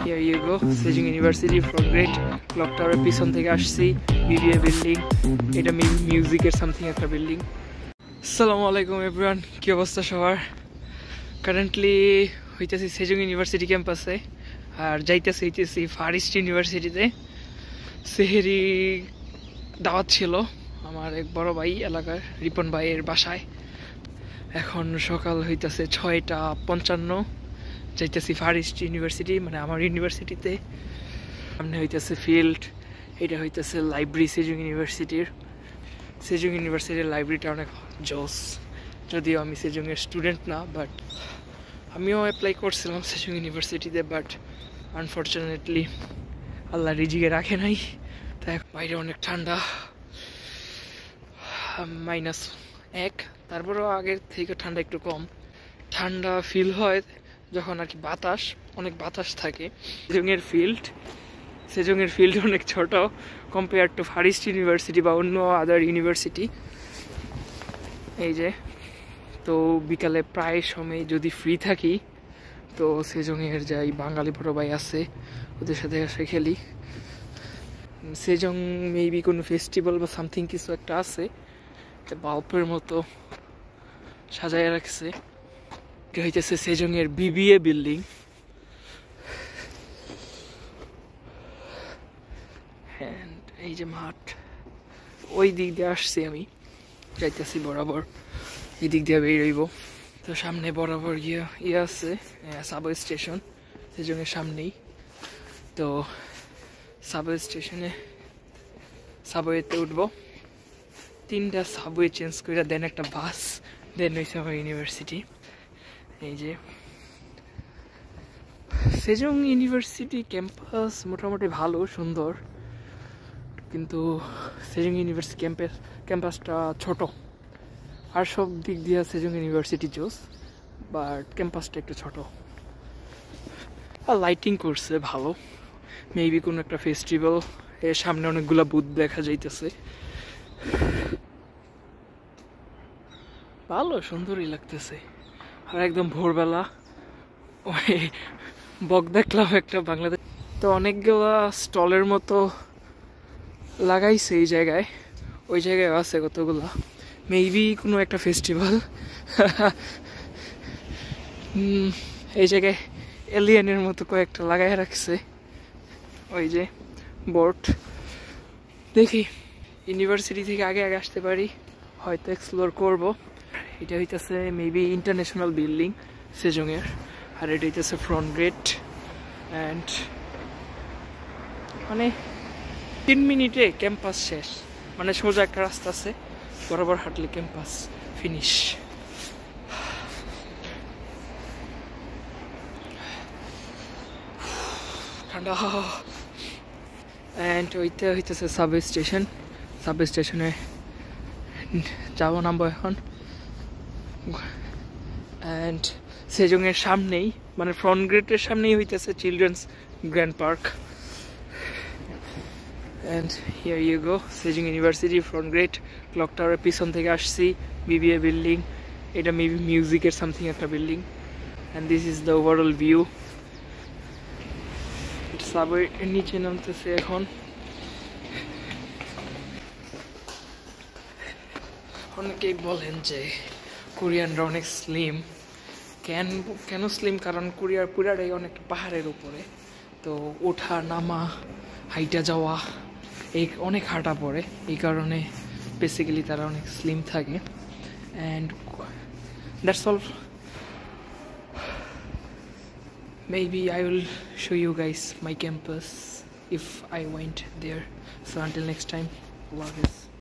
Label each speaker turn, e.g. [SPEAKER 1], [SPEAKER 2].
[SPEAKER 1] Here you go, Sejong University from Great Clock Tower পিছন থেকে আসছি BBA বিল্ডিং এটা মিউজিকের সামথিং একটা বিল্ডিং আসসালামু আলাইকুম এভরিওয়ান কি অবস্থা সবার কারেন্টলি হইতেছি সেজং ইউনিভার্সিটি ক্যাম্পাসে আর হইতেছি ফার ইস্ট ইউনিভার্সিটিতে সেহেরি দাওয়াত ছিল আমার এক বড় ভাই এলাকার রিপন ভাইয়ের বাসায় এখন সকাল হইতেছে 6:55 যাইতেছি ফার ইস্ট ইউনিভার্সিটি মানে আমার ইউনিভার্সিটিতে সামনে হইতেছে ফিল্ড এটা হইতেছে লাইব্রেরি সেজং ইউনিভার্সিটির লাইব্রেরিটা অনেক জোস যদিও আমি সেজংয়ের স্টুডেন্ট না বাট আমিও অ্যাপ্লাই করছিলাম সেজং ইউনিভার্সিটিতে বাট আনফর্চুনেটলি আল্লাহ রিজিকে রাখে নাই তাই বাইরে অনেক ঠান্ডা -1 তারপরেও আগের থেকে ঠান্ডা একটু কম ঠান্ডা ফিল হয় যখন আর কি অনেক বাতাস থাকে সেজংয়ের ফিল্ড অনেক ছোট compare to far east university বা অন্য আদার ইউনিভার্সিটি এই যে তো বিকালে প্রায় সময় যদি ফ্রি থাকি তো সেজংয়ের যাই বাঙালি বড় ভাই আছে ওদের সাথে এসে খেলি সেজং মেবি কোনো ফেস্টিভ্যাল বা সামথিং কিছু একটা আছে বাল্বের মতো সাজায় রাখছে এটা হইতেছে সেজংয়ের BBA বিল্ডিং এই যে মাঠ ওই দিক দিয়ে আসছি আমি যাইতেছি বরাবর এই দিক দিয়ে বেরোইব তো সামনে বরাবর ইয়ে আছে সাবওয়ে স্টেশন সেজংয়ের সামনেই তো সাবওয়েতে উঠবো 3টা সাবওয়ে চেঞ্জ করে দেন একটা বাস দেন হয়েছে আমার ইউনিভার্সিটি এই যে সেজং ইউনিভার্সিটি ক্যাম্পাস মোটামুটি ভালো সুন্দর কিন্তু সেজং ইউনিভার্সিটি ক্যাম্পাসটা ছোট আর সব দিক দিয়ে সেজং ইউনিভার্সিটি জোস বাট ক্যাম্পাসটা একটু ছোট আর লাইটিং করছে ভালো মেবি কোনো একটা ফেস্টিভ্যাল এর সামনে অনেকগুলা বুথ দেখা যাইতেছে ভালো সুন্দরই লাগতেছে আর একদম ভোরবেলা ওই বক দেখলাম একটা বাংলাদেশ তো অনেকগুলা স্টলের মতো লাগাইছে এই জায়গায় ওই জায়গায় আছে কতগুলা মেবি কোনো একটা ফেস্টিভ্যাল এই জায়গায় এলিয়েনের মতো কয়েকটা লাগাই রাখছে ওই যে বোর্ড দেখি ইউনিভার্সিটি থেকে আগে আসতে পারি হয়তো এক্সপ্লোর করব এটা হইতেছে মেবি ইন্টারন্যাশনাল বিল্ডিং সেজংয়ের আর এটা হইতেছে ফ্রন্ট গেট অ্যান্ড মানে 3 মিনিটে ক্যাম্পাস শেষ মানে সোজা একটা রাস্তা আছে বরাবর হাঁটলে ক্যাম্পাস ফিনিশ ঠান্ডা অ্যান্ড ওইটা হইতেছে সাবওয়ে স্টেশনে যাবো নামবো এখন অ্যান্ড সেজংয়ের সামনেই মানে ফ্রন্ট গেটের সামনেই হইতেছে children's grand park and here you go Sejong university front gate clock টাওয়ারের পিছন থেকে আসছি BBA বিল্ডিং এটা মেবি মিউজিকের সামথিং একটা building and this is the overall view subway নিচে নামতেছে এখন অনেকেই বলেন যে কোরিয়ানরা অনেক স্লিম কেন স্লিম কারণ কোরিয়ার পুরাটাই অনেক পাহাড়ের উপরে তো ওঠা নামা হাইটা যাওয়া এই অনেক হাঁটা পড়ে এই কারণে বেসিক্যালি তারা অনেক স্লিম থাকে and that's all maybe I will show you guys my campus if I went there so until next time Allah Hafiz.